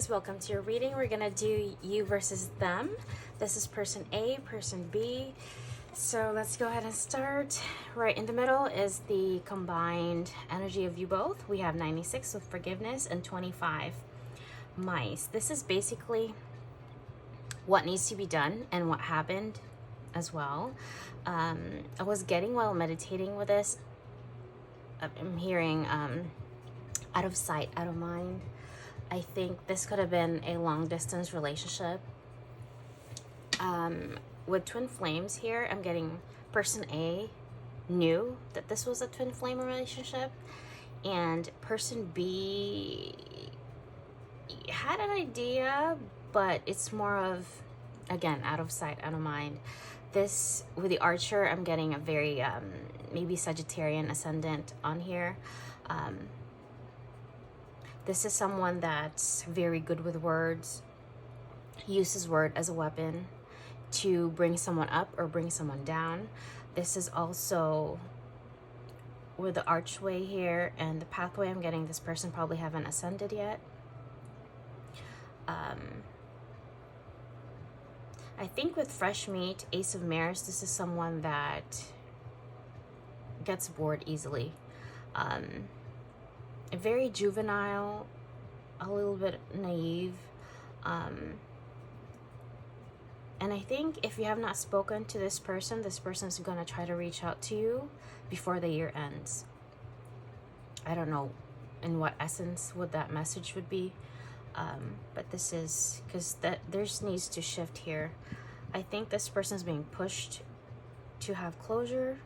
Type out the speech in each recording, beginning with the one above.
Aries, welcome to your reading. We're gonna do you versus them. This is person A, person B. So let's go ahead and start. Right in the middle is the combined energy of you both. We have 96 with forgiveness and 25 mice. This is basically what needs to be done and what happened as well. I was getting while meditating with this. I'm hearing out of sight, out of mind. I think this could have been a long distance relationship. With twin flames here, I'm getting person A knew that this was a twin flame relationship, and person B had an idea, but it's more of, again, out of sight, out of mind. This, with the archer, I'm getting a very maybe Sagittarian ascendant on here. This is someone that's very good with words, uses word as a weapon to bring someone up or bring someone down. This is also with the archway here and the pathway. I'm getting this person probably haven't ascended yet. I think with fresh meat, Ace of Mirrors, this is someone that gets bored easily. Very juvenile, a little bit naive. And I think if you have not spoken to this person's going to try to reach out to you before the year ends. I don't know in what essence would that message would be. But this is, because there's needs to shift here. I think this person's being pushed to have closure.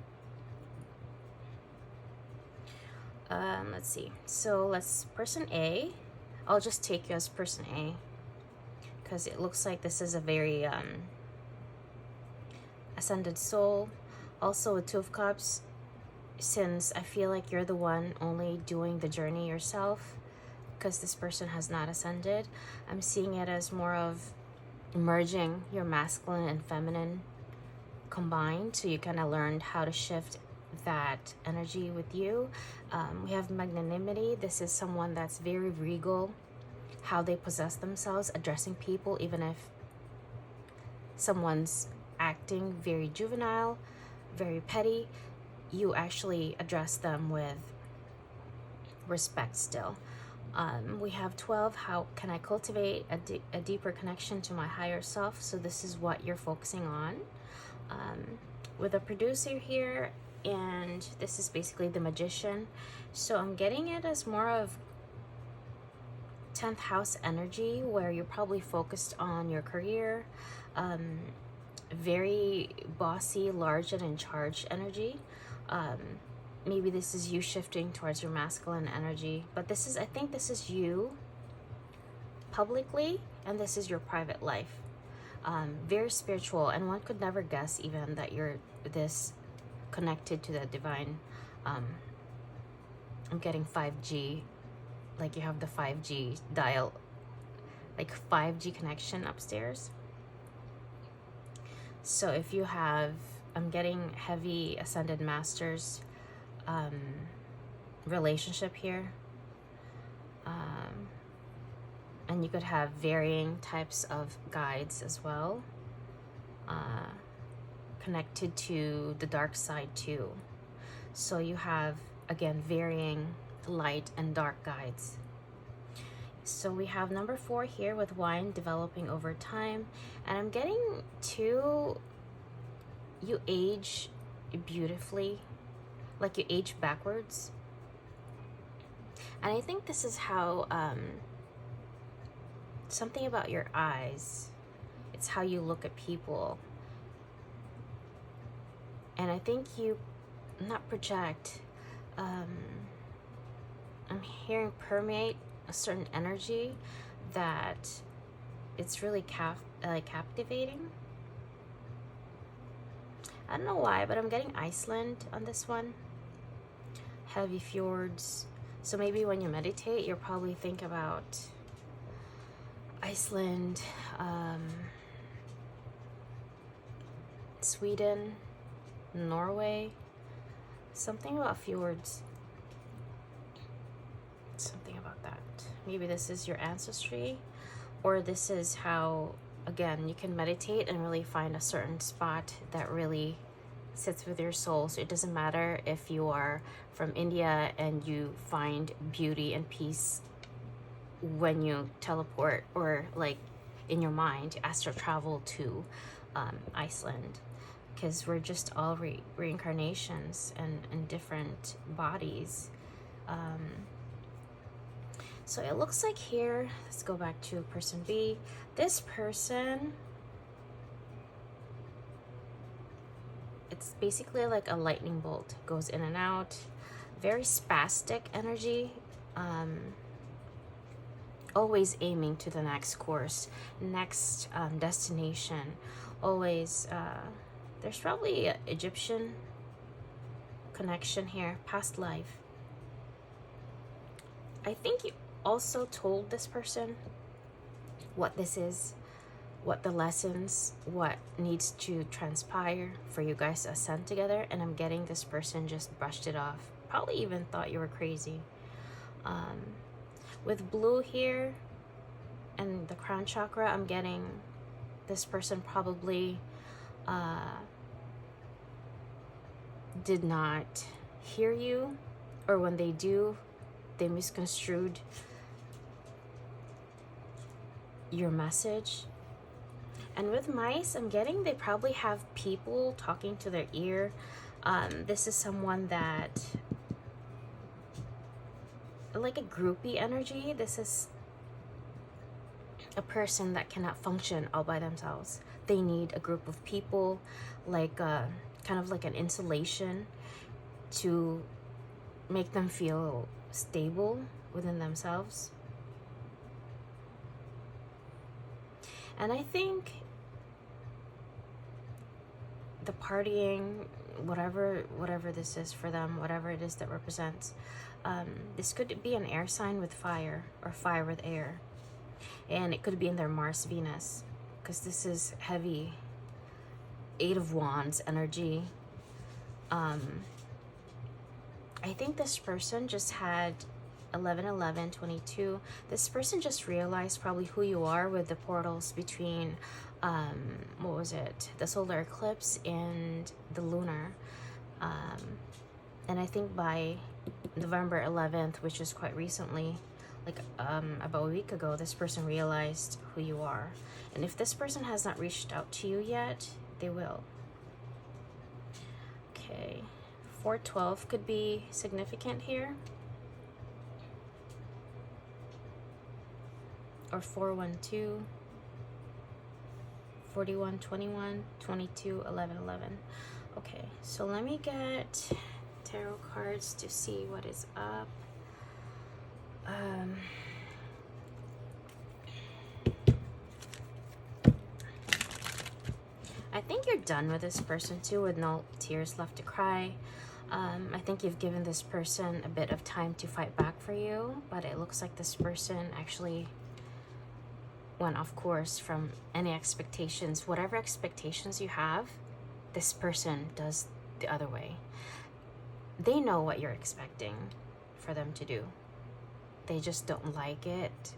Let's see. So person A, I'll just take you as person A, because it looks like this is a very ascended soul. Also a Two of Cups, since I feel like you're the one only doing the journey yourself, because this person has not ascended. I'm seeing it as more of merging your masculine and feminine combined, so you kind of learned how to shift that energy with you. We have magnanimity. This is someone that's very regal, how they possess themselves, addressing people, even if someone's acting very juvenile, very petty, you actually address them with respect still. We have 12, how can I cultivate a deeper connection to my higher self? So this is what you're focusing on. With a producer here, and this is basically the Magician. So I'm getting it as more of 10th house energy, where you're probably focused on your career, very bossy, large and in charge energy. Maybe this is you shifting towards your masculine energy, but this is, I think this is you publicly, and this is your private life. Very spiritual, and one could never guess even that you're this connected to the divine. I'm getting 5G, like you have the 5G dial, like 5G connection upstairs. So if you have, I'm getting heavy ascended masters relationship here. And you could have varying types of guides as well, connected to the dark side too. So you have, again, varying light and dark guides. So we have number 4 here with wine developing over time, and I'm getting to, you age beautifully, like you age backwards. And I think this is how something about your eyes, it's how you look at people. And I think you not project, I'm hearing permeate a certain energy that it's really captivating. I don't know why, but I'm getting Iceland on this one. Heavy fjords. So maybe when you meditate, you'll probably think about Iceland, Sweden, Norway, something about fjords, something about that. Maybe this is your ancestry. or this is how, again, you can meditate and really find a certain spot that really sits with your soul. So it doesn't matter if you are from India and you find beauty and peace when you teleport, or like in your mind astral travel to Iceland, because we're just all reincarnations and in different bodies. So it looks like here, let's go back to person B. This person, it's basically like a lightning bolt, goes in and out, very spastic energy, always aiming to the next course, next destination, always, there's probably an Egyptian connection here, past life. I think you also told this person what this is, what the lessons, what needs to transpire for you guys to ascend together, and I'm getting this person just brushed it off, probably even thought you were crazy. With blue here and the crown chakra, I'm getting this person probably did not hear you, or when they do, they misconstrued your message. And with mice, I'm getting they probably have people talking to their ear. This is someone that, like a groupie energy. This is a person that cannot function all by themselves. They need a group of people, like kind of like an insulation to make them feel stable within themselves. And I think the partying, whatever this is for them, whatever it is that represents, this could be an air sign with fire, or fire with air, and it could be in their Mars Venus, because this is heavy 8 of Wands energy. I think this person just had 11-11-22. This person just realized probably who you are with the portals between what was it, the solar eclipse and the lunar, and I think by November 11th, which is quite recently, like about a week ago, this person realized who you are. And if this person has not reached out to you yet, they will. Okay, 412 could be significant here, or 412, 41-21, 22-11-11. Okay, so let me get tarot cards to see what is up. I think you're done with this person too, with no tears left to cry. I think you've given this person a bit of time to fight back for you, but it looks like this person actually went off course from any expectations. Whatever expectations you have, this person does the other way. They know what you're expecting for them to do. They just don't like it.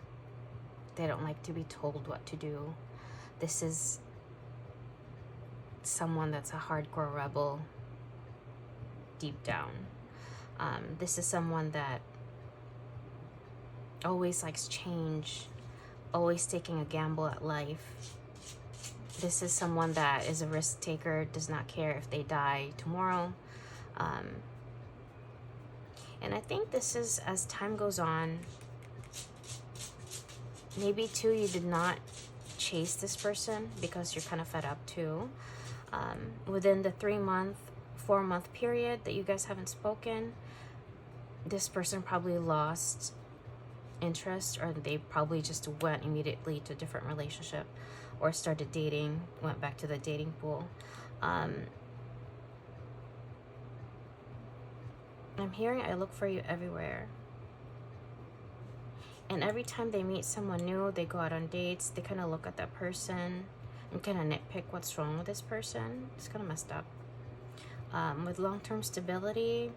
They don't like to be told what to do. This is someone that's a hardcore rebel deep down. This is someone that always likes change, always taking a gamble at life. This is someone that is a risk taker, does not care if they die tomorrow. And I think this is, as time goes on, maybe too you did not chase this person because you're kind of fed up too. Within the 3-month, 4-month period that you guys haven't spoken, this person probably lost interest, or they probably just went immediately to a different relationship, or started dating, went back to the dating pool. I'm hearing I look for you everywhere. And every time they meet someone new, they go out on dates, they kind of look at that person and kind of nitpick what's wrong with this person. It's kind of messed up. With long-term stability,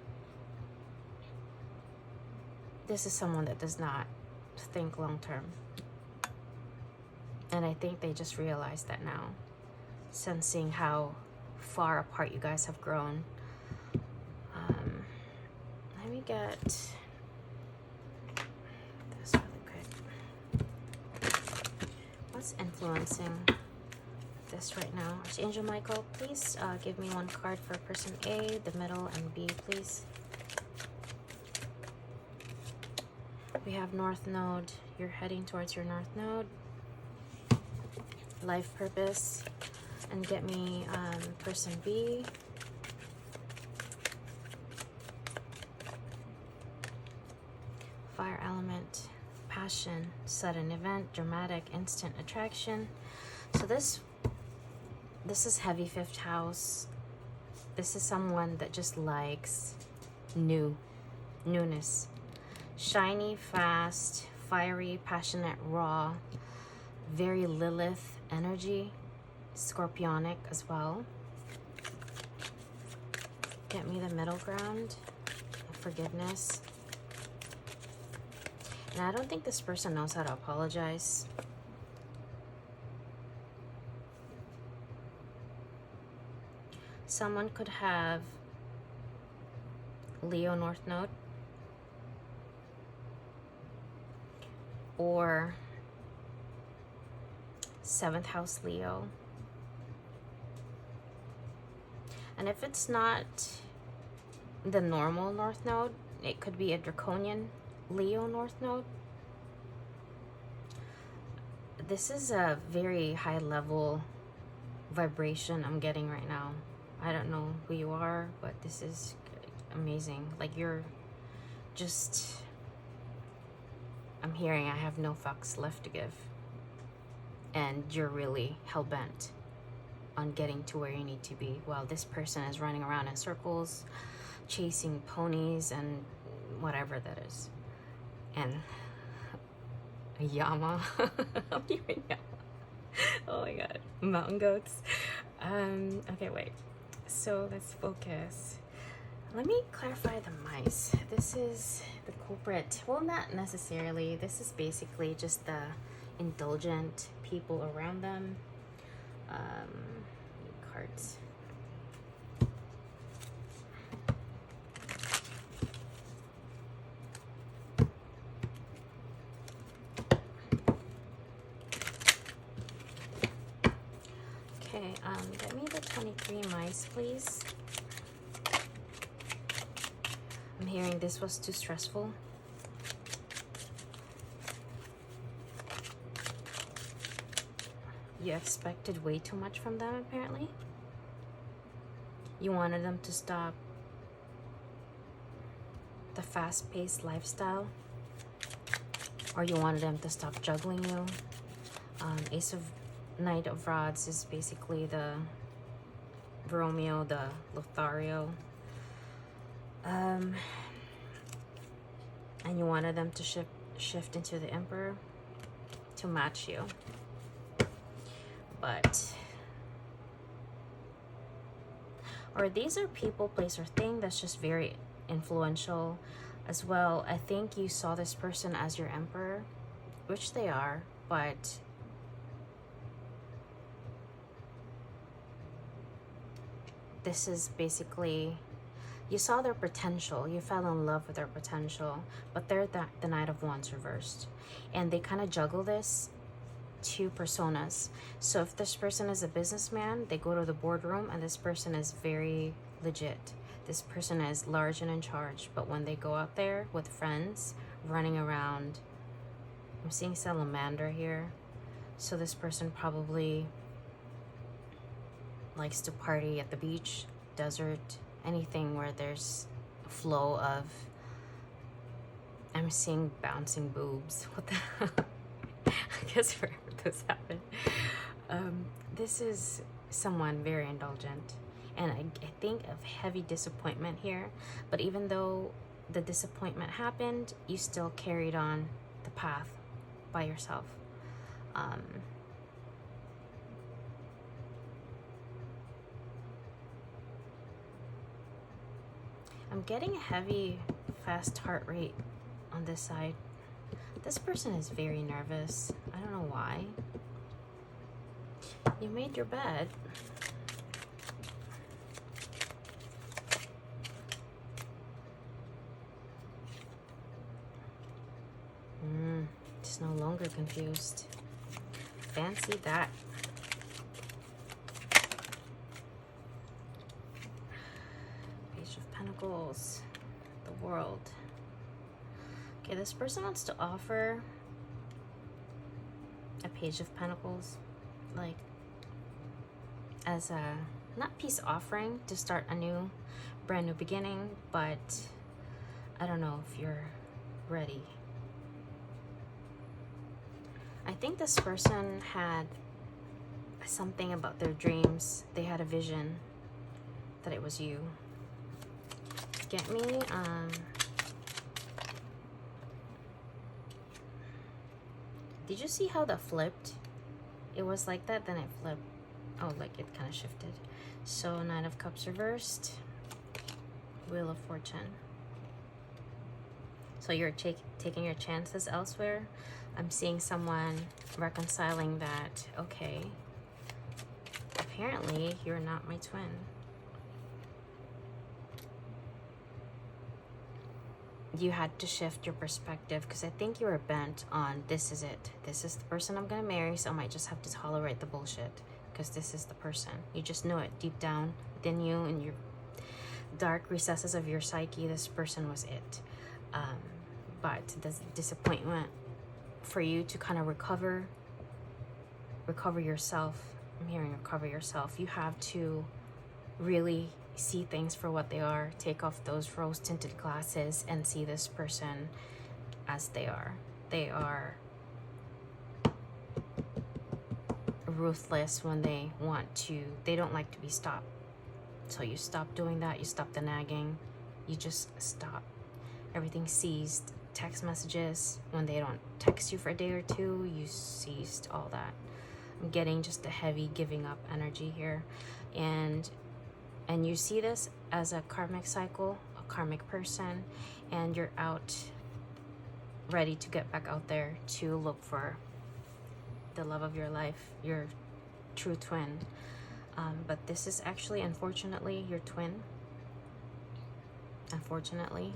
this is someone that does not think long-term. And I think they just realized that now, sensing how far apart you guys have grown. Let me get this really quick. What's influencing this right now? Archangel Michael, please give me one card for person A, the middle, and B, please. We have North Node. You're heading towards your North Node. Life purpose. And get me person B. Fire element. Passion. Sudden event. Dramatic. Instant attraction. So this is heavy 5th house. This is someone that just likes newness. Shiny, fast, fiery, passionate, raw, very Lilith energy, scorpionic as well. Get me the middle ground, forgiveness. And I don't think this person knows how to apologize. Someone could have Leo North Node, or 7th house Leo. And if it's not the normal North Node, it could be a draconian Leo North Node. This is a very high level vibration I'm getting right now. I don't know who you are, but this is amazing. Like, you're just, I'm hearing I have no fucks left to give. And you're really hell-bent on getting to where you need to be, while this person is running around in circles, chasing ponies and whatever that is. And a llama. I'm hearing llama. Oh my god. Mountain goats. Okay, wait. So let's focus. Let me clarify the mice. This is the culprit. Well, not necessarily. This is basically just the indulgent people around them. Cards. Okay, get me the 23 mice, please. I'm hearing this was too stressful. You expected way too much from them, apparently. You wanted them to stop the fast-paced lifestyle, or you wanted them to stop juggling you. Knight of Rods is basically the Romeo, the Lothario. And you wanted them to shift into the Emperor to match you. But, or these are people, place, or thing that's just very influential as well. I think you saw this person as your Emperor, which they are, but this is basically, you saw their potential, you fell in love with their potential, but they're the Knight of Wands reversed. And they kind of juggle this two personas. So if this person is a businessman, they go to the boardroom, and this person is very legit. This person is large and in charge, but when they go out there with friends, running around, I'm seeing salamander here. So this person probably likes to party at the beach, desert, anything where there's a flow of, I'm seeing bouncing boobs. What the hell? I guess forever this happened. This is someone very indulgent, and I think of heavy disappointment here. But even though the disappointment happened, you still carried on the path by yourself. I'm getting a heavy, fast heart rate on this side. This person is very nervous. I don't know why. You made your bed. Just no longer confused. Fancy that. Page of Pentacles. The World. Okay, this person wants to offer a Page of Pentacles, like as a, not peace offering to start a new, brand new beginning, but I don't know if you're ready. I think this person had something about their dreams. They had a vision that it was you. Get me, did you see how that flipped? It was like that, then it flipped. Oh, like it kind of shifted. So, Nine of Cups reversed. Wheel of Fortune. So you're taking your chances elsewhere. I'm seeing someone reconciling that, okay, apparently you're not my twin. You had to shift your perspective, because I think you were bent on, this is it. This is the person I'm gonna marry, so I might just have to tolerate the bullshit, because this is the person. You just know it deep down within you, in your dark recesses of your psyche, this person was it. But the disappointment for you to kind of recover yourself, I'm hearing recover yourself, you have to really see things for what they are. Take off those rose-tinted glasses and see this person as they are. They are ruthless when they want to. They don't like to be stopped. So you stop doing that. You stop the nagging. You just stop. Everything ceased. Text messages, when they don't text you for a day or two, you ceased all that. I'm getting just a heavy giving up energy here. And you see this as a karmic cycle, a karmic person, and you're out ready to get back out there to look for the love of your life, your true twin. But this is actually, unfortunately, your twin. Unfortunately.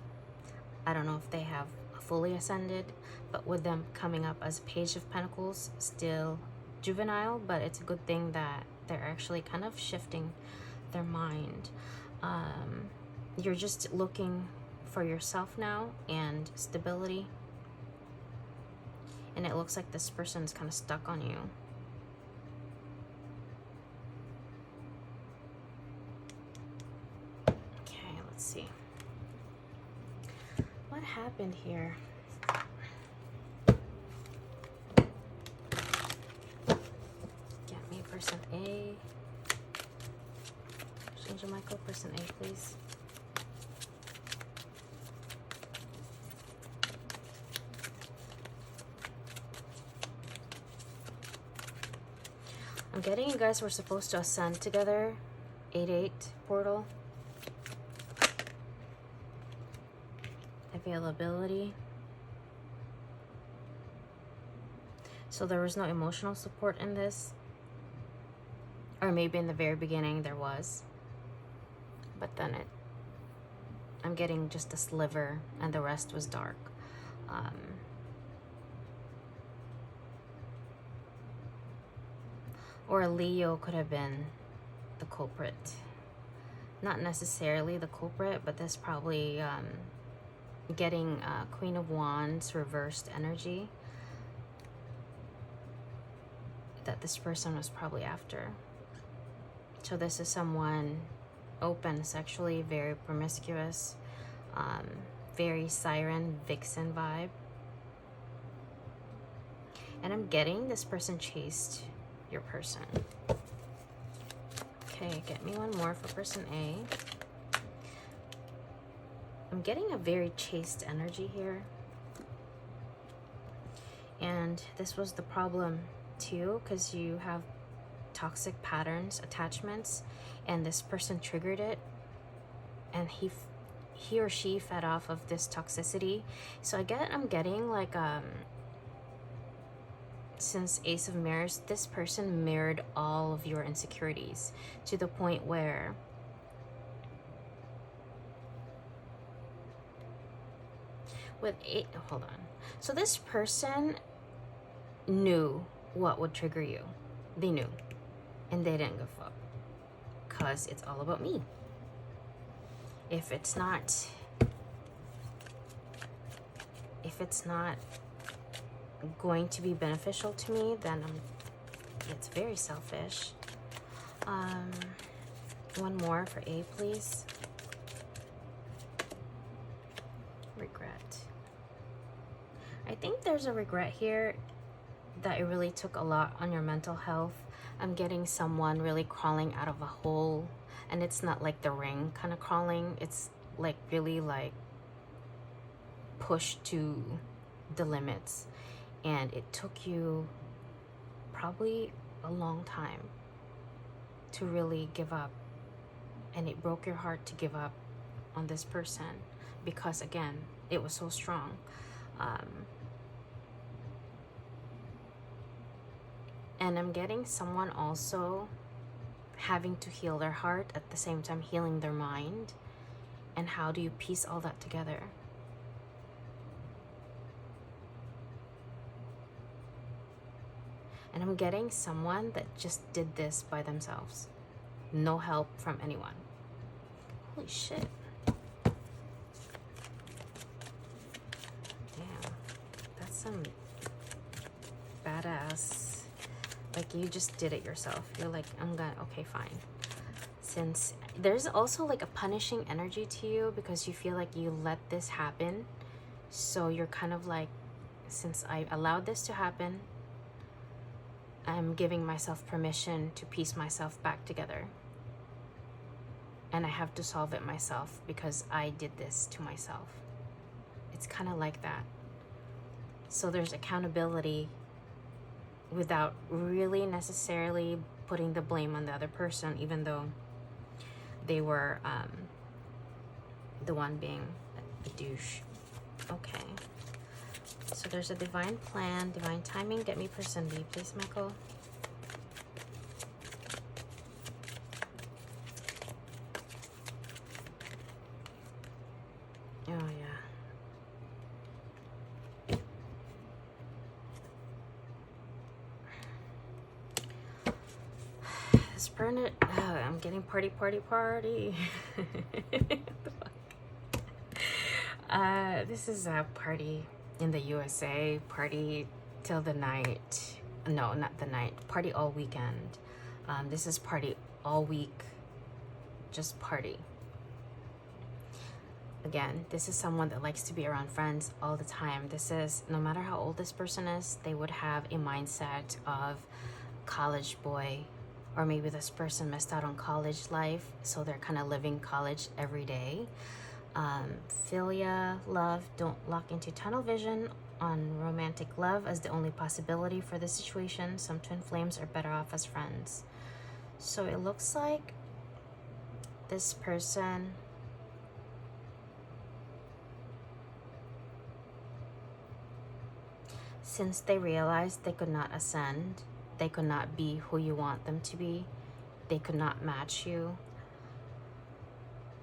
I don't know if they have fully ascended, but with them coming up as Page of Pentacles, still juvenile, but it's a good thing that they're actually kind of shifting their mind. You're just looking for yourself now and stability, and it looks like this person's kind of stuck on you. Okay, let's see what happened here. Get me person A. Angel Michael, person A, please. I'm getting you guys were supposed to ascend together. 8-8 portal. Availability. So there was no emotional support in this. Or maybe in the very beginning there was. But then I'm getting just a sliver and the rest was dark. Or a Leo could have been the culprit. Not necessarily the culprit, but that's probably getting Queen of Wands reversed energy that this person was probably after. So this is someone open sexually, very promiscuous, very siren, vixen vibe. And I'm getting this person chased your person. Okay, get me one more for person A. I'm getting a very chaste energy here. And this was the problem too, because you have toxic patterns, attachments, and this person triggered it, and he or she fed off of this toxicity. So I'm getting like since Ace of Mirrors, this person mirrored all of your insecurities to the point where with eight, hold on. So this person knew what would trigger you. They knew, and they didn't give up, because it's all about me. If it's not going to be beneficial to me, then it's very selfish. One more for A, please. Regret. I think there's a regret here that it really took a lot on your mental health. I'm getting someone really crawling out of a hole, and it's not like the Ring kind of crawling. It's like really like pushed to the limits, and it took you probably a long time to really give up, and it broke your heart to give up on this person because, again, it was so strong. And I'm getting someone also having to heal their heart at the same time healing their mind. And how do you piece all that together? And I'm getting someone that just did this by themselves. No help from anyone. Holy shit. Damn. That's some badass. Like, you just did it yourself. You're like, okay, fine. Since there's also like a punishing energy to you because you feel like you let this happen. So you're kind of like, since I allowed this to happen, I'm giving myself permission to piece myself back together. And I have to solve it myself because I did this to myself. It's kind of like that. So there's accountability without really necessarily putting the blame on the other person, even though they were the one being a douche. Okay. So there's a divine plan, divine timing. Get me person B, please, Michael. Oh, yeah. This permanent, I'm getting party. This is a party in the USA, party till the night. No, not the night. Party all weekend. This is party all week. Just party. Again, this is someone that likes to be around friends all the time. This is, no matter how old this person is, they would have a mindset of college boy, or maybe this person missed out on college life, so they're kind of living college every day. Philia, love, don't lock into tunnel vision on romantic love as the only possibility for this situation. Some twin flames are better off as friends. So it looks like this person since they realized they could not ascend, they could not be who you want them to be, they could not match you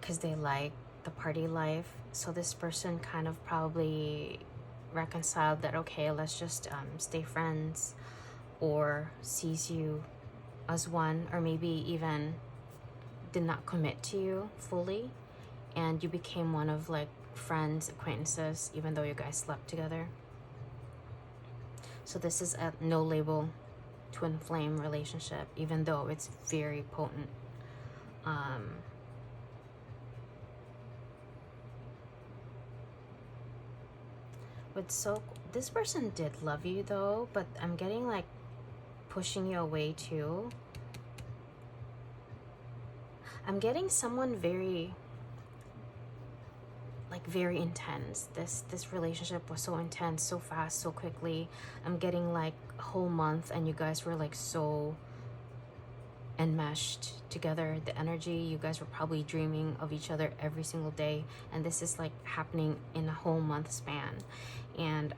because they like the party life. So this person kind of probably reconciled that, okay, let's just stay friends, or sees you as one, or maybe even did not commit to you fully, and you became one of like friends, acquaintances, even though you guys slept together. So this is a no label twin flame relationship, even though it's very potent. This person did love you though, but I'm getting like pushing you away too. I'm getting someone very intense. This relationship was so intense, so fast, so quickly. I'm getting like a whole month, and you guys were like so enmeshed together. The energy, you guys were probably dreaming of each other every single day, and this is like happening in a whole month span. And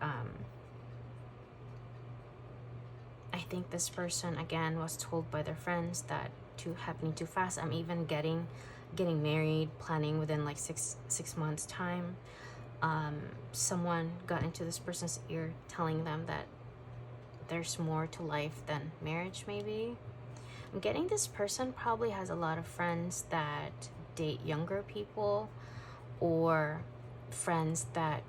I think this person again was told by their friends that too happening too fast. I'm even getting married, planning within like six months time. Someone got into this person's ear telling them that there's more to life than marriage. Maybe I'm getting this person probably has a lot of friends that date younger people, or friends that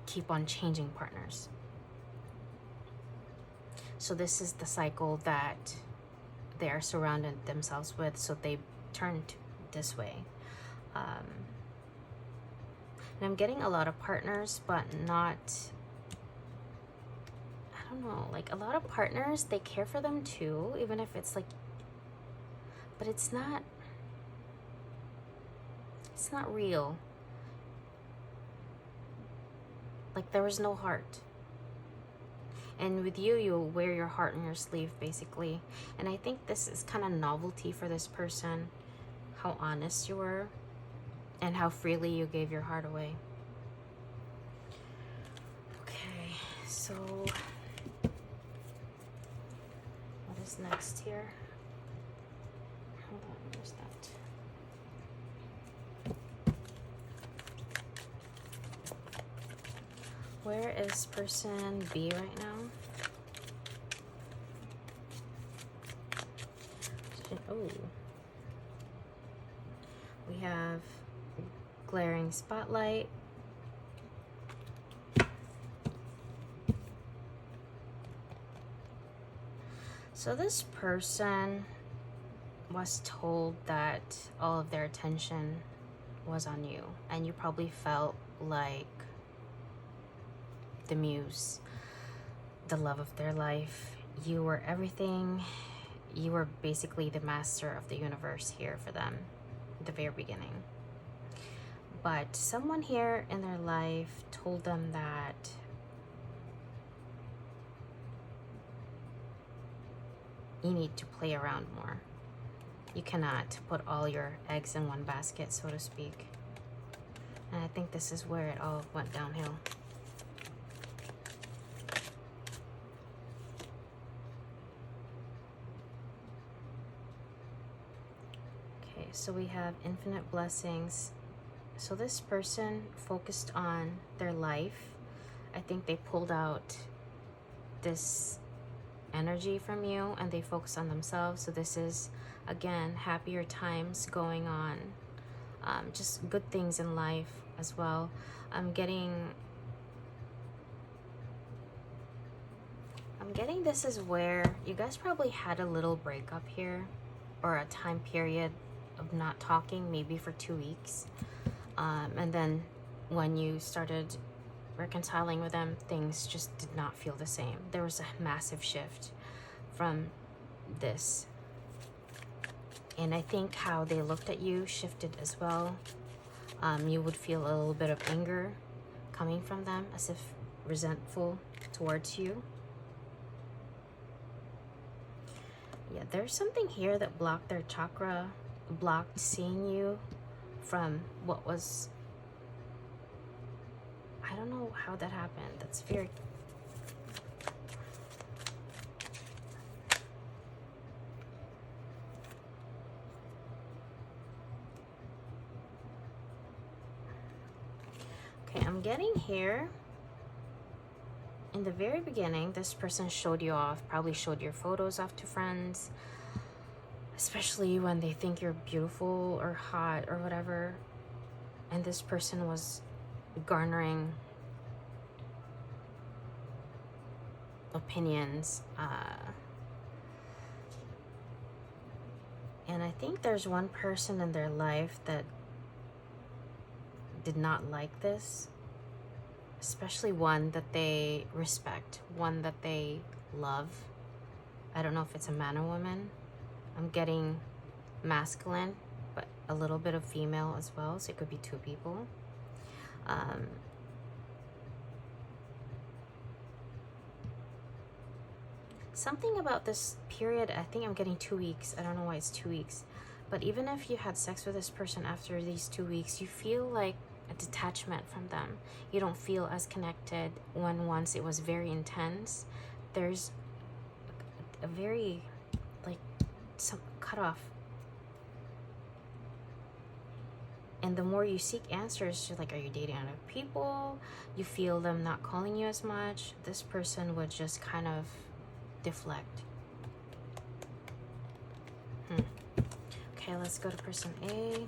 keep on changing partners. So this is the cycle that they are surrounded themselves with, so they turned this way. And I'm getting a lot of partners, but not, I don't know, like a lot of partners, they care for them too, even if it's like, but it's not real. Like there was no heart. And with you, you wear your heart on your sleeve, basically. And I think this is kind of novelty for this person, how honest you were and how freely you gave your heart away. Okay, so what is next here? Hold on, where's that? Where is person B right now? Oh. We have glaring spotlight. So this person was told that all of their attention was on you, and you probably felt like the muse, the love of their life. You were everything. You were basically the master of the universe here for them at the very beginning. But someone here in their life told them that you need to play around more. You cannot put all your eggs in one basket, so to speak. And I think this is where it all went downhill. Okay, so we have infinite blessings. So this person focused on their life. I think they pulled out this energy from you and they focused on themselves. So this is, again, happier times going on. Just good things in life as well. I'm getting this is where you guys probably had a little breakup here, or a time period of not talking, maybe for 2 weeks. And then when you started reconciling with them, things just did not feel the same. There was a massive shift from this. And I think how they looked at you shifted as well. You would feel a little bit of anger coming from them, as if resentful towards you. Yeah, there's something here that blocked their chakra, blocked seeing you from what was, I don't know how that happened. That's very, okay, I'm getting here. In the very beginning, this person showed you off, probably showed your photos off to friends, especially when they think you're beautiful or hot or whatever. And this person was garnering opinions. And I think there's one person in their life that did not like this, especially one that they respect, one that they love. I don't know if it's a man or woman. I'm getting masculine, but a little bit of female as well, so it could be 2 people. Something about this period, I think I'm getting 2 weeks. I don't know why it's 2 weeks. But even if you had sex with this person after these 2 weeks, you feel like a detachment from them. You don't feel as connected when once it was very intense. There's a very, like, some cutoff. And the more you seek answers, you're like, are you dating other people? You feel them not calling you as much. This person would just kind of deflect. Okay, let's go to person A.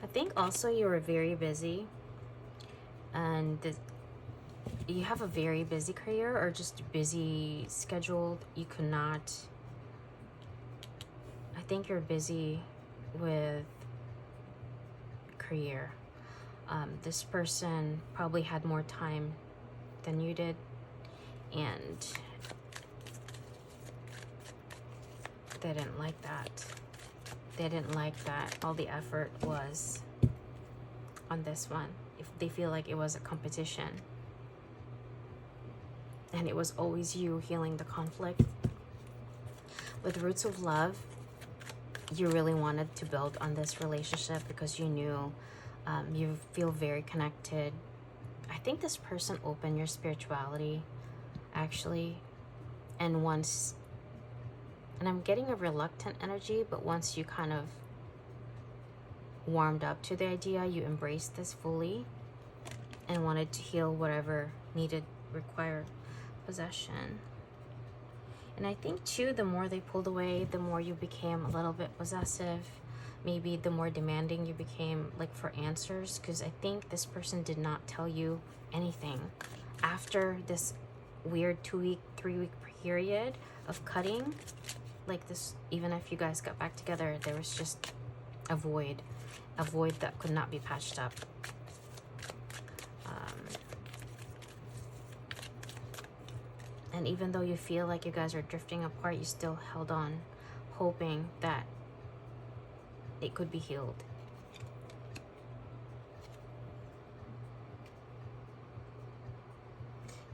I think also you were very busy, and you have a very busy career, or just busy scheduled. You could not, I think you're busy with career. This person probably had more time than you did, and they didn't like that. They didn't like that all the effort was on this one. If they feel like it was a competition, and it was always you healing the conflict. With roots of love, you really wanted to build on this relationship because you knew you feel very connected. I think this person opened your spirituality, actually. And I'm getting a reluctant energy, but once you kind of warmed up to the idea, you embraced this fully and wanted to heal whatever required possession. And I think too, the more they pulled away, the more you became a little bit possessive. Maybe the more demanding you became, like, for answers, because I think this person did not tell you anything. After this weird 2-week, 3-week period of cutting, like this, even if you guys got back together, there was just a void that could not be patched up. And even though you feel like you guys are drifting apart, you still held on, hoping that it could be healed.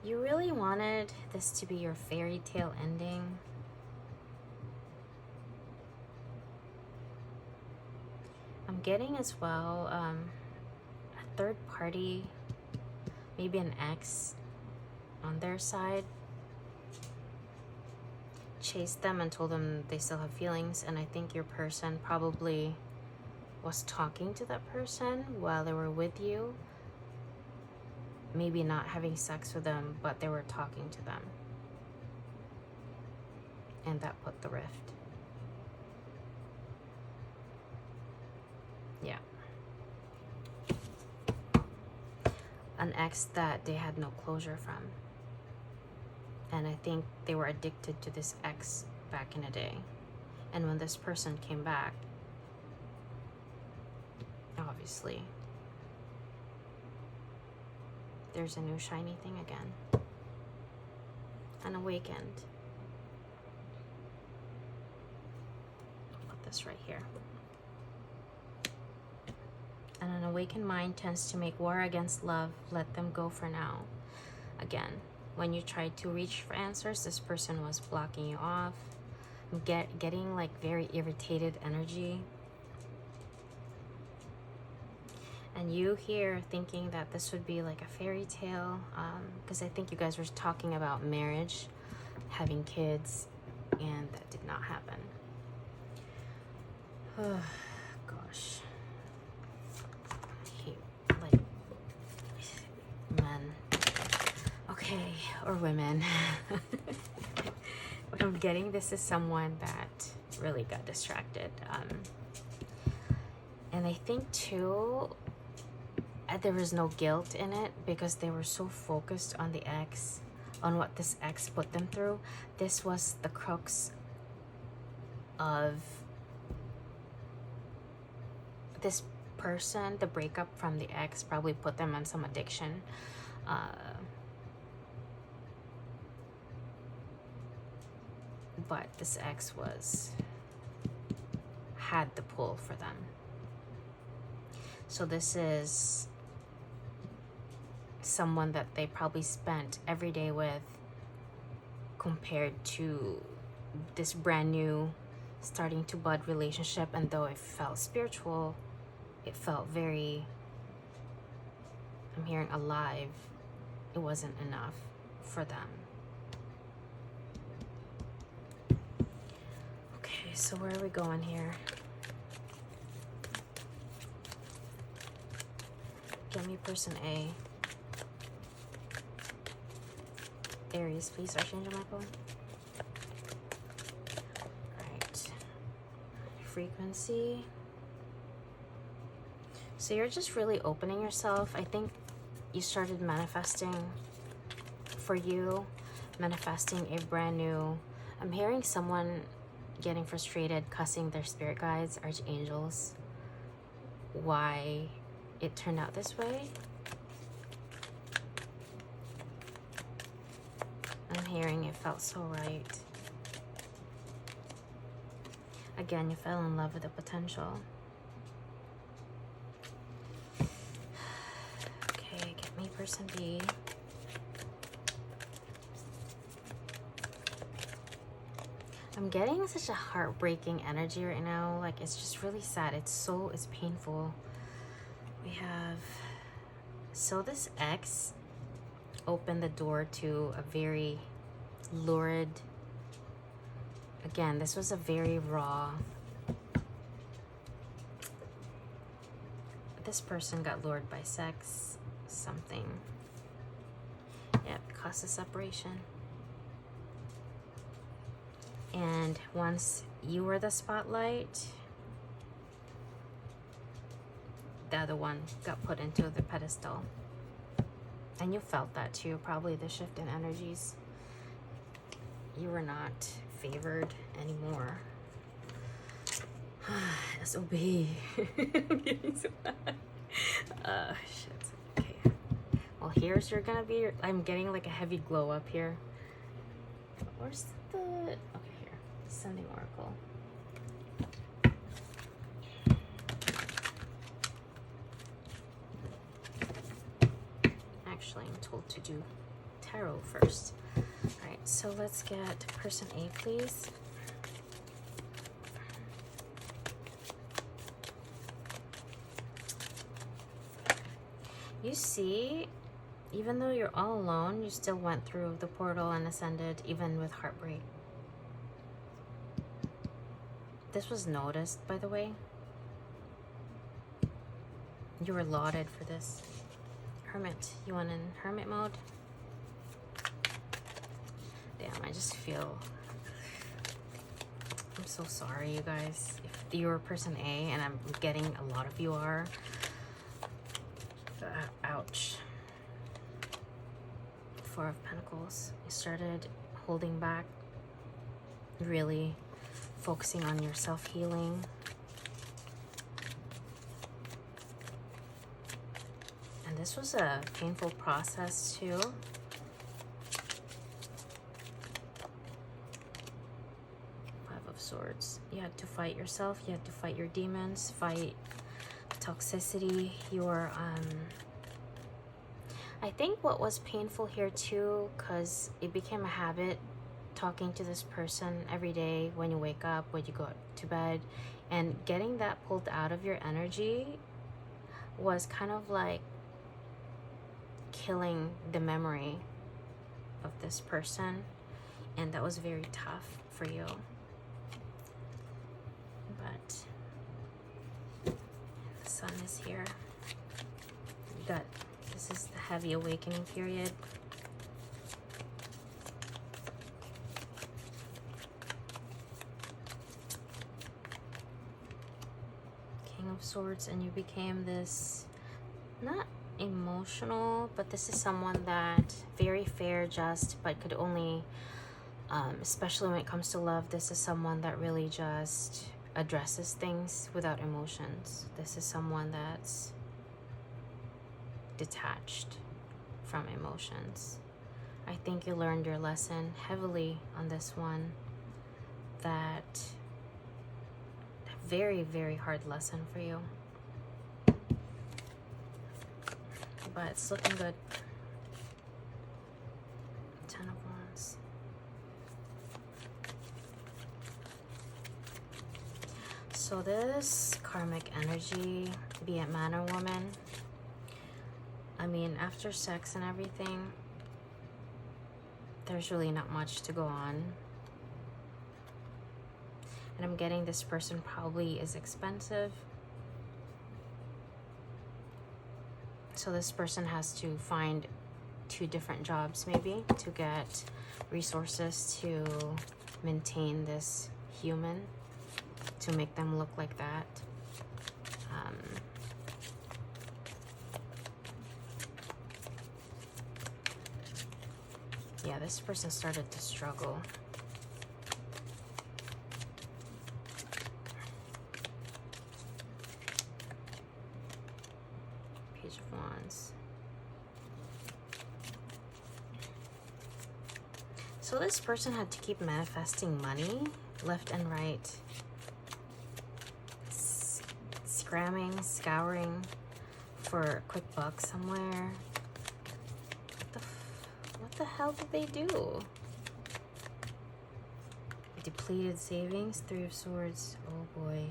You really wanted this to be your fairy tale ending. I'm getting as well a third party, maybe an ex on their side, chased them and told them they still have feelings. And I think your person probably was talking to that person while they were with you. Maybe not having sex with them, but they were talking to them. And that put the rift. Yeah. An ex that they had no closure from. And I think they were addicted to this ex back in the day. And when this person came back, obviously, there's a new shiny thing again. An awakened. I'll put this right here. And an awakened mind tends to make war against love. Let them go for now. Again, when you tried to reach for answers, this person was blocking you off. Getting like very irritated energy. And you here thinking that this would be like a fairy tale, because I think you guys were talking about marriage, having kids, and that did not happen. Oh, gosh. I hate, like, men. Okay, or women. What I'm getting, this is someone that really got distracted. And I think too, there was no guilt in it because they were so focused on the ex, on what this ex put them through. This was the crux of this person. The breakup from the ex probably put them on some addiction. But this ex had the pull for them. So this is someone that they probably spent every day with, compared to this brand new starting to bud relationship, and though it felt spiritual, it felt very, I'm hearing alive. It wasn't enough for them. Okay, so where are we going here? Give me person A. Aries, please, Archangel Michael. Right. Frequency. So you're just really opening yourself. I think you started manifesting for you, manifesting a brand new, I'm hearing someone getting frustrated, cussing their spirit guides, archangels, why it turned out this way. I'm hearing it felt so right. Again, you fell in love with the potential. Okay, get me person B. I'm getting such a heartbreaking energy right now. Like, it's just really sad. It's painful. We have, so this X opened the door to a very lurid, again, this was a very raw, this person got lured by sex, something. Yep, caused a separation. And once you were the spotlight, the other one got put into the pedestal. And you felt that too, probably the shift in energies. You were not favored anymore. SOB. I'm getting so mad. Shit. Okay. Well, here's your gonna be, I'm getting like a heavy glow up here. Where's the, okay, here. Ascending Oracle. Actually, I'm told to do tarot first. Alright, so let's get person A, please. You see, even though you're all alone, you still went through the portal and ascended, even with heartbreak. This was noticed, by the way. You were lauded for this. Hermit, you went in hermit mode? Damn, I just feel, I'm so sorry, you guys. If you're person A, and I'm getting a lot of you are, ouch. Four of Pentacles. You started holding back, really focusing on your self-healing. And this was a painful process too. Five of Swords. You had to fight yourself. You had to fight your demons, fight toxicity, your I think what was painful here too, because it became a habit talking to this person every day when you wake up, when you go to bed, and getting that pulled out of your energy was kind of like killing the memory of this person, and that was very tough for you. But the sun is here. You got, this is the heavy awakening period. King of Swords, and you became this, not emotional, but this is someone that very fair, just, but could only, especially when it comes to love, this is someone that really just addresses things without emotions. This is someone that's detached from emotions. I think you learned your lesson heavily on this one. That very, very hard lesson for you. But it's looking good. Ten of Wands. So this karmic energy, be it man or woman, I mean, after sex and everything, there's really not much to go on. And I'm getting this person probably is expensive. So this person has to find 2 different jobs maybe to get resources to maintain this human, to make them look like that. Yeah, this person started to struggle. Page of Wands. So this person had to keep manifesting money left and right. Scramming, scouring for a quick buck somewhere. What the hell did they do? Depleted savings, 3 of Swords. Oh boy.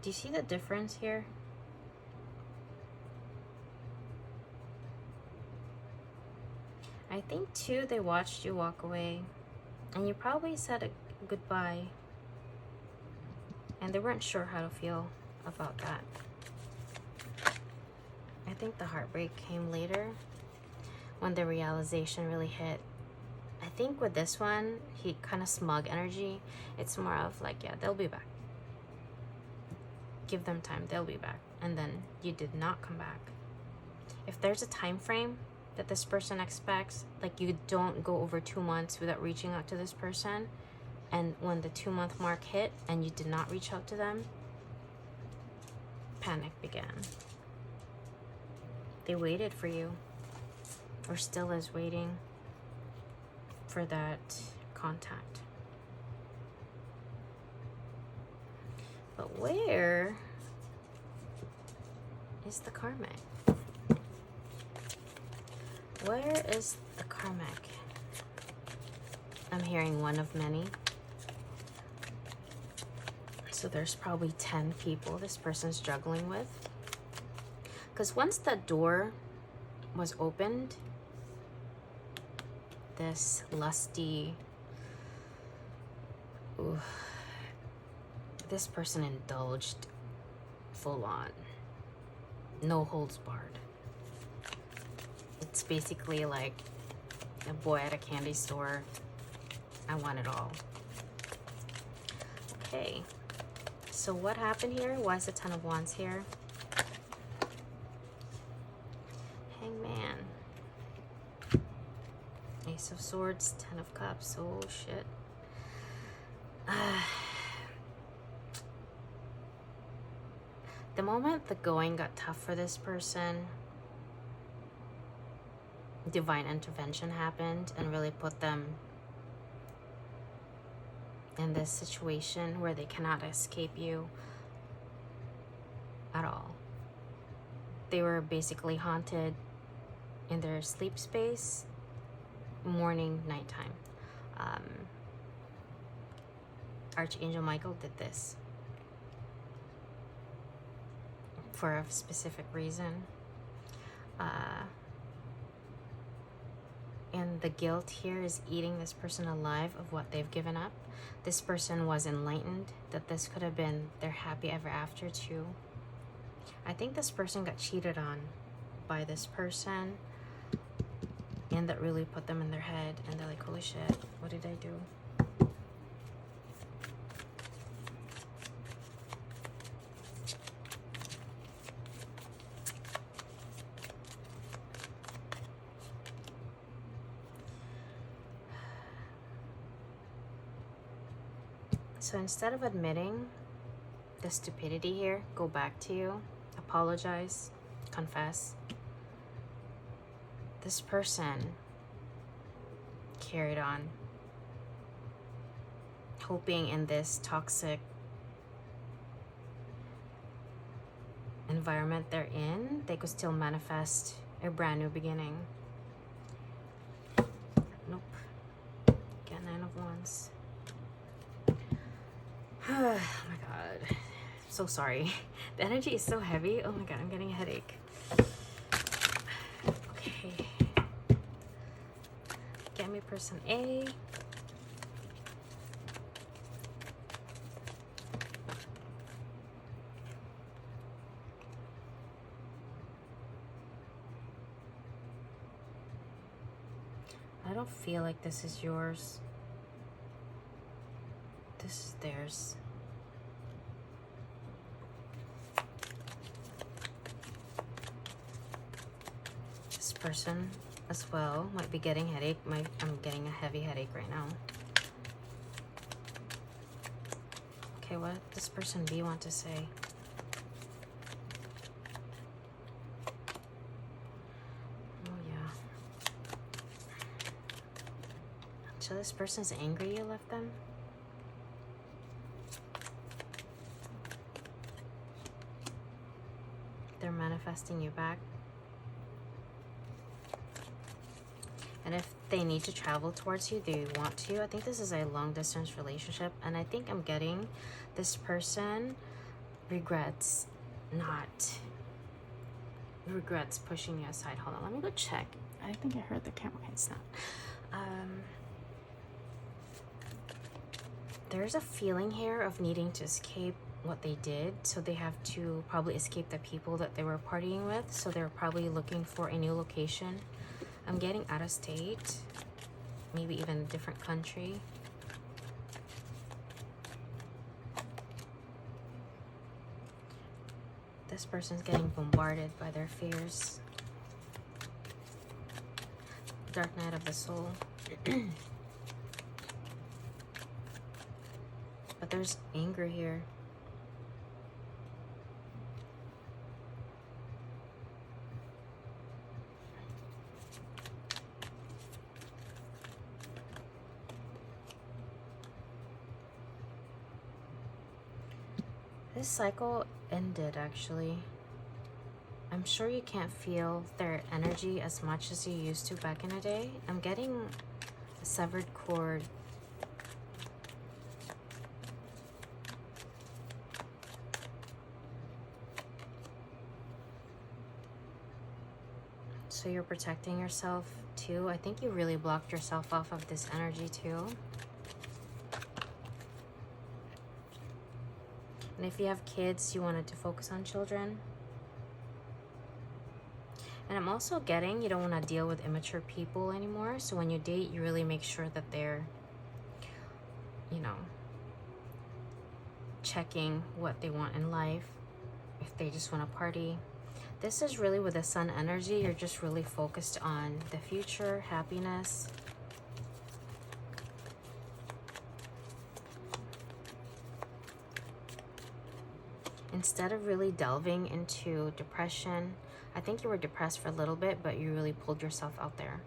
Do you see the difference here? I think too, they watched you walk away and you probably said a goodbye and they weren't sure how to feel about that. I think the heartbreak came later when the realization really hit. I think with this one, he kind of smug energy. It's more of like, yeah, they'll be back. Give them time, they'll be back. And then you did not come back. If there's a time frame that this person expects, like you don't go over 2 months without reaching out to this person, and when the 2-month mark hit and you did not reach out to them, panic began. They waited for you, or still is waiting for that contact. But where is the karmic? Where is the karmic? I'm hearing one of many. So there's probably 10 people this person's struggling with. Because once that door was opened, this lusty, this person indulged full on, no holds barred. It's basically like a boy at a candy store. I want it all. Okay, so what happened here? Why is the 10 of Wands here? Hangman. Ace of Swords, 10 of Cups. Oh shit. The moment the going got tough for this person, divine intervention happened and really put them in this situation where they cannot escape you at all. They were basically haunted in their sleep space, morning, nighttime. Archangel Michael did this for a specific reason. And the guilt here is eating this person alive of what they've given up. This person was enlightened that this could have been their happy ever after too. I think this person got cheated on by this person, and that really put them in their head, and they're like, holy shit, what did I do? So instead of admitting the stupidity here, go back to you, apologize, confess. This person carried on, hoping in this toxic environment they're in, they could still manifest a brand new beginning. Nope. Again, 9 of Wands. so sorry. The energy is so heavy. Oh my god, I'm getting a headache. Okay. Get me person A. I don't feel like this is yours. This is theirs. This person as well might be getting headache. I'm getting a heavy headache right now. Okay, what does person B want to say? Oh yeah. So this person's angry you left them? They're manifesting you back. And if they need to travel towards you, they want to. I think this is a long distance relationship. And I think I'm getting this person regrets pushing you aside. Hold on, let me go check. I think I heard the camera. It's not. There's a feeling here of needing to escape what they did, so they have to probably escape the people that they were partying with, so they're probably looking for a new location. I'm getting out of state, maybe even a different country. This person's getting bombarded by their fears. Dark night of the soul. But there's anger here. This cycle ended, actually. I'm sure you can't feel their energy as much as you used to back in the day. I'm getting a severed cord. So you're protecting yourself too. I think you really blocked yourself off of this energy too. And if you have kids, you wanted to focus on children. And I'm also getting you don't want to deal with immature people anymore. So when you date, you really make sure that they're, you know, checking what they want in life. If they just want to party. This is really with the sun energy. You're just really focused on the future, happiness. Instead of really delving into depression, I think you were depressed for a little bit, but you really pulled yourself out there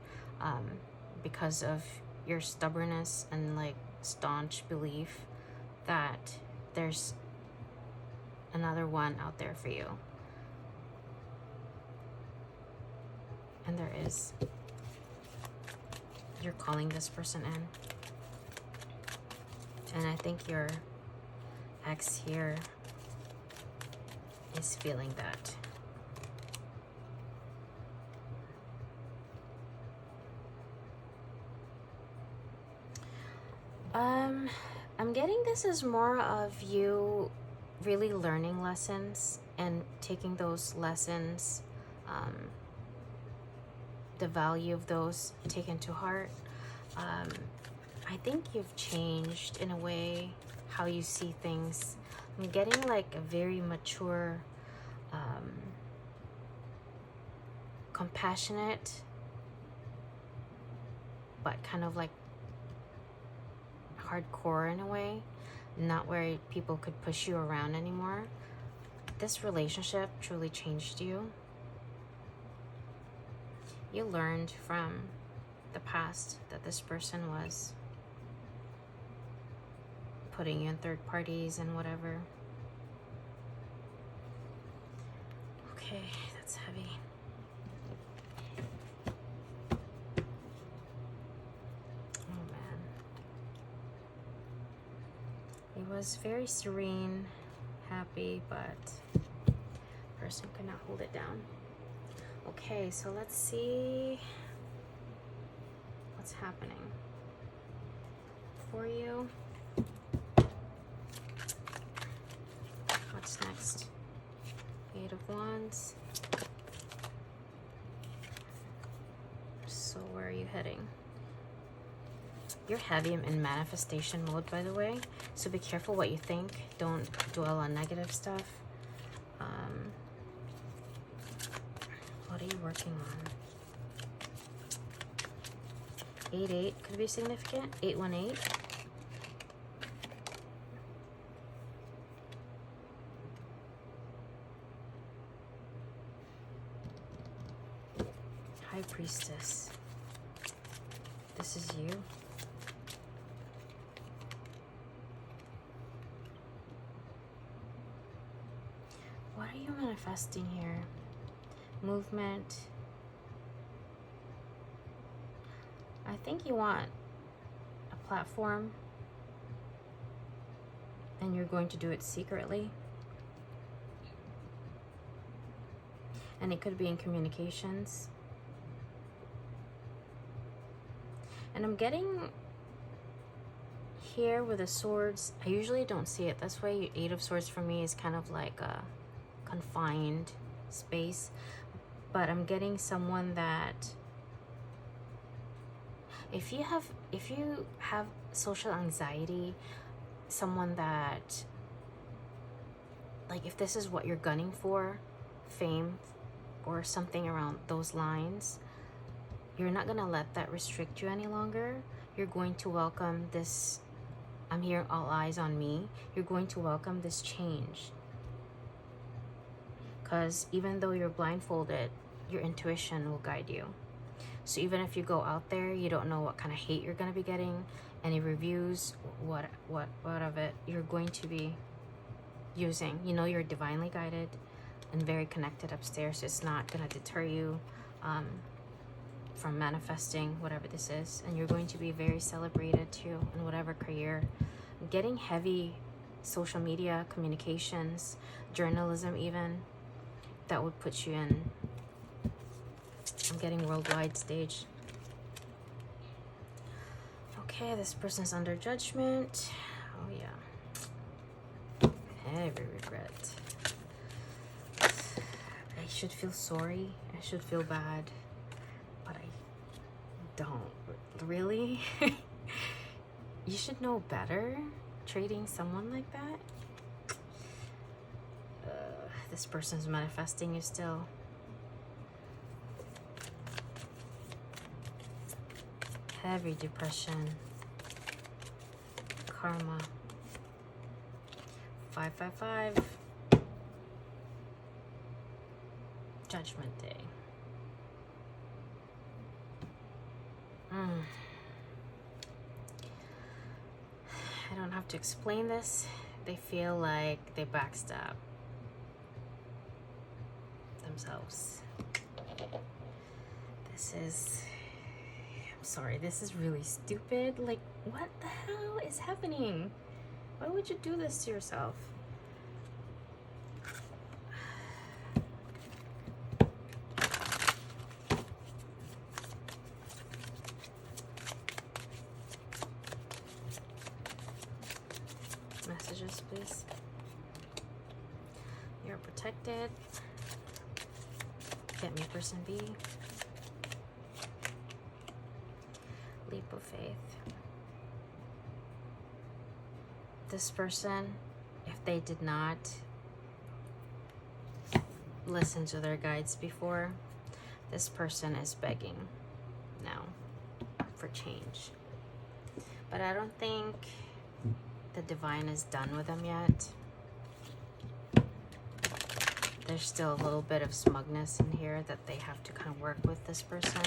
because of your stubbornness and like staunch belief that there's another one out there for you. And there is. You're calling this person in. And I think your ex here is feeling that. I'm getting this as more of you really learning lessons and taking those lessons, the value of those taken to heart. I think you've changed in a way how you see things. I'm getting like a very mature, compassionate, but kind of like hardcore in a way, not where people could push you around anymore. This relationship truly changed you. You learned from the past that this person was putting you in third parties and whatever. Okay, that's heavy. Oh man. It was very serene, happy. happy, but person could not hold it down. Okay, so let's see what's happening for you. What's next? Eight of Wands. So where are you heading? You're heavy in manifestation mode, by the way. So be careful what you think. Don't dwell on negative stuff. What are you working on? 8-8 could be significant. 8-1-8. High Priestess. This is you. What are you manifesting here? Movement. I think you want a platform, and you're going to do it secretly. And it could be in communications. And I'm getting here with the swords. I usually don't see it this way. 8 of Swords for me is kind of like a confined space. But I'm getting someone that if you have social anxiety, someone that, like, if this is what you're gunning for, fame or something around those lines, you're not gonna let that restrict you any longer. You're going to welcome this. I'm hearing all eyes on me. You're going to welcome this change, because even though you're blindfolded, your intuition will guide you. So even if you go out there, you don't know what kind of hate you're going to be getting, any reviews, what of it you're going to be using. You know you're divinely guided and very connected upstairs. So it's not going to deter you from manifesting whatever this is. And you're going to be very celebrated too in whatever career. Getting heavy social media, communications, journalism even, that would put you in. I'm getting worldwide stage. Okay, this person's under judgment. Oh yeah. Heavy regret. I should feel sorry. I should feel bad. But I don't. Really? You should know better, treating someone like that. This person's manifesting you still. Heavy depression. Karma. 555. Judgment Day. I don't have to explain this. They feel like they backstab themselves. This is, I'm sorry, this is really stupid. Like, what the hell is happening? Why would you do this to yourself? Messages, please. You're protected. Get me person B. Leap of faith. This person, if they did not listen to their guides before, this person is begging now for change. But I don't think the divine is done with them yet. There's still a little bit of smugness in here that they have to kind of work with this person.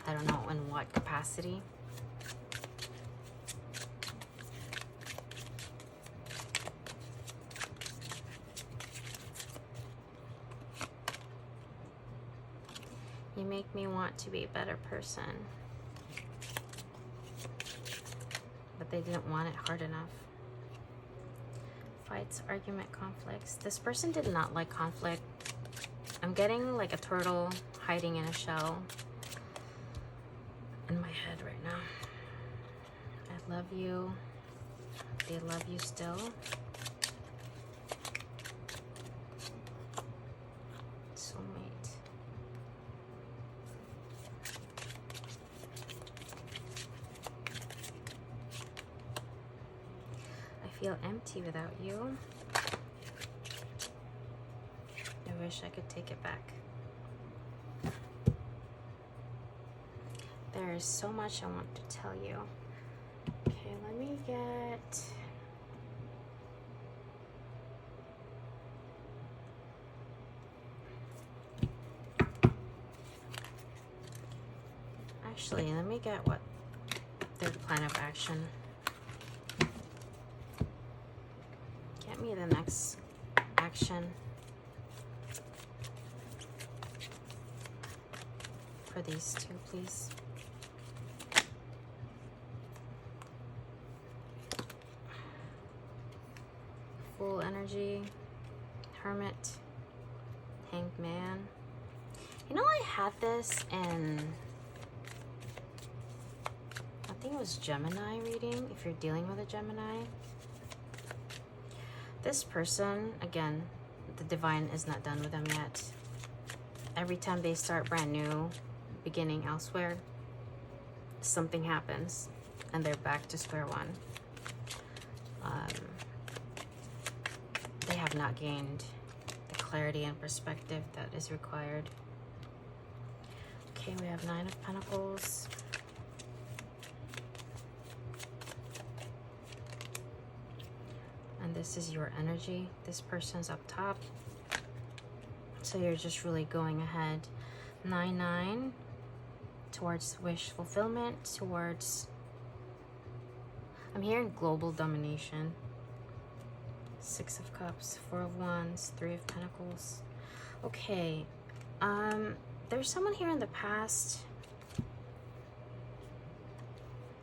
I don't know in what capacity. You make me want to be a better person. But they didn't want it hard enough. 5 fights, argument, conflicts. This person did not like conflict. I'm getting like a turtle hiding in a shell in my head right now. I love you. They love you still. Soulmate. I feel empty without you. I wish I could take it back. There is so much I want to tell you. Okay, let me get... Actually, let me get what their plan of action. Get me the next action for these two, please. Full energy, hermit, hanged man. You know, I had this in, I think it was Gemini reading, if you're dealing with a Gemini. This person, again, the divine is not done with them yet. Every time they start brand new, beginning elsewhere, something happens and they're back to square one. They have not gained the clarity and perspective that is required. Okay, we have 9 of Pentacles. And this is your energy. This person's up top. So you're just really going ahead. 9-9 towards wish fulfillment, towards, I'm hearing global domination. 6 of Cups, 4 of Wands, 3 of Pentacles. Okay, there's someone here in the past,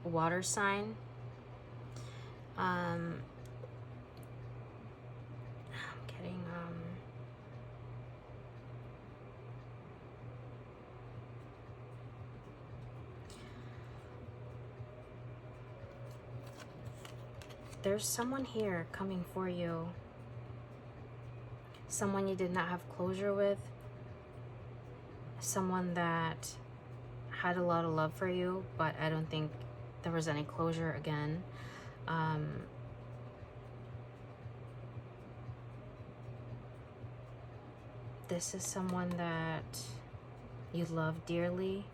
a water sign. I'm getting, there's someone here coming for you. Someone you did not have closure with. Someone that had a lot of love for you, but I don't think there was any closure again. This is someone that you love dearly.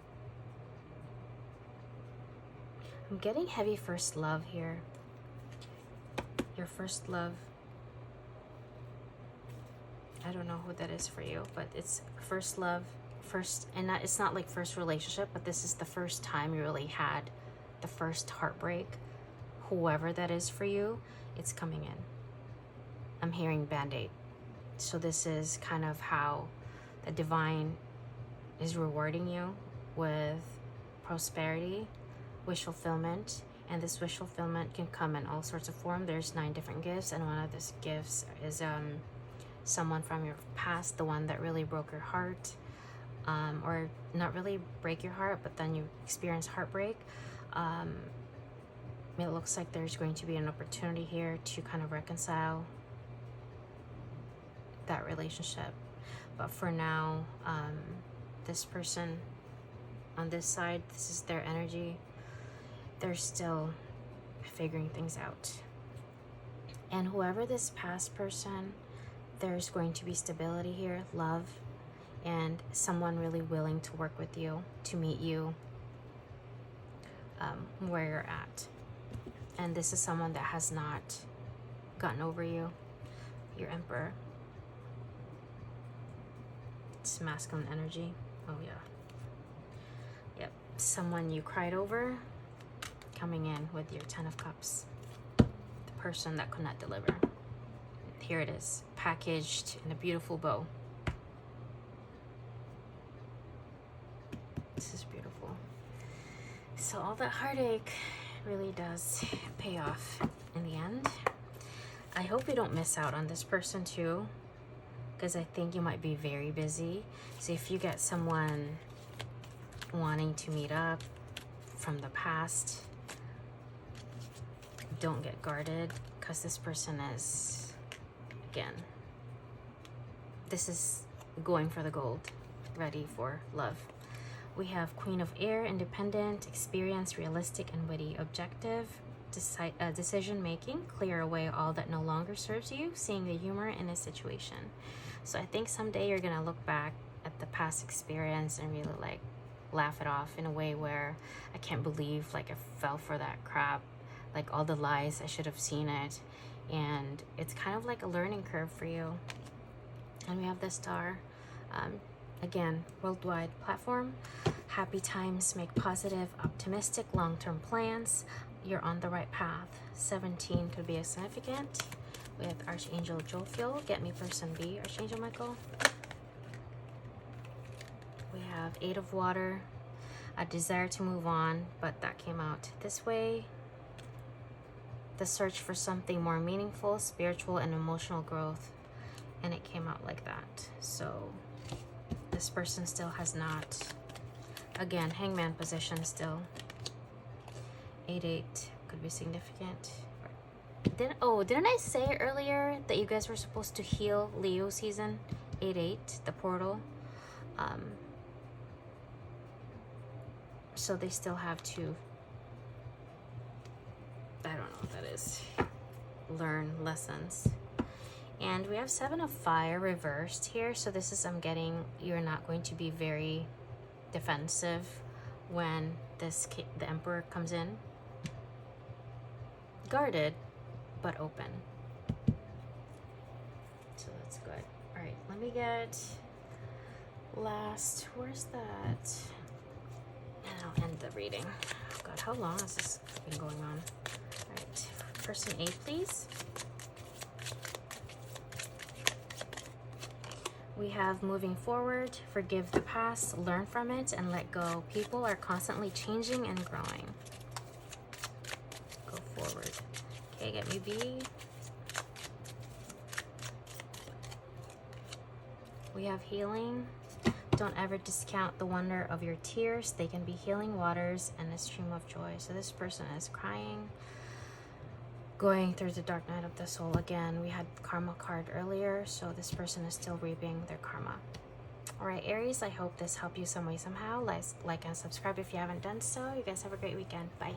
I'm getting heavy first love here. Your first love. I don't know who that is for you, but it's first love, first, and not, it's not like first relationship, but this is the first time you really had the first heartbreak. Whoever that is for you, it's coming in. I'm hearing Band-Aid. So this is kind of how the divine is rewarding you with prosperity, wish fulfillment. And this wish fulfillment can come in all sorts of form. There's 9 different gifts, and one of these gifts is someone from your past, the one that really broke your heart, or not really break your heart, but then you experience heartbreak. It looks like there's going to be an opportunity here to kind of reconcile that relationship. But for now, this person on this side, this is their energy. They're still figuring things out. And whoever this past person, there's going to be stability here, love, and someone really willing to work with you, to meet you where you're at. And this is someone that has not gotten over you, your Emperor. It's masculine energy. Oh yeah. Yep, someone you cried over, coming in with your 10 of Cups. The person that could not deliver. Here it is, packaged in a beautiful bow. This is beautiful. So all that heartache really does pay off in the end. I hope you don't miss out on this person too, because I think you might be very busy. So if you get someone wanting to meet up from the past, don't get guarded, because this person is, again, this is going for the gold, ready for love. We have Queen of Air, independent, experienced, realistic, and witty, objective, decision making, clear away all that no longer serves you, seeing the humor in a situation. So I think someday you're gonna look back at the past experience and really like laugh it off in a way where I can't believe like I fell for that crap, like all the lies, I should have seen it. And it's kind of like a learning curve for you. And we have the star, again, worldwide platform. Happy times, make positive, optimistic, long-term plans. You're on the right path. 17 could be a significant. With Archangel Jophiel, get me person B, Archangel Michael. We have 8 of water, a desire to move on, but that came out this way. The search for something more meaningful, spiritual, and emotional growth, and it came out like that. So this person still has not, again, hangman position still. 8-8 could be significant. Didn't I say earlier that you guys were supposed to heal Leo season? 8-8, the portal. So they still have to, I don't know what that is, learn lessons. And we have 7 of fire reversed here. So this is, I'm getting, you're not going to be very defensive when the Emperor comes in. Guarded, but open. So that's good. All right, let me get last, where's that? And I'll end the reading. Oh God, how long has this been going on? All right, person A, please. We have moving forward, forgive the past, learn from it, and let go. People are constantly changing and growing. Go forward. Okay, get me B. We have healing. Don't ever discount the wonder of your tears. They can be healing waters and a stream of joy. So this person is crying, going through the dark night of the soul. Again, we had karma card earlier, so this person is still reaping their karma. All right, Aries, I hope this helped you some way, somehow. Like and subscribe if you haven't done so. You guys have a great weekend. Bye.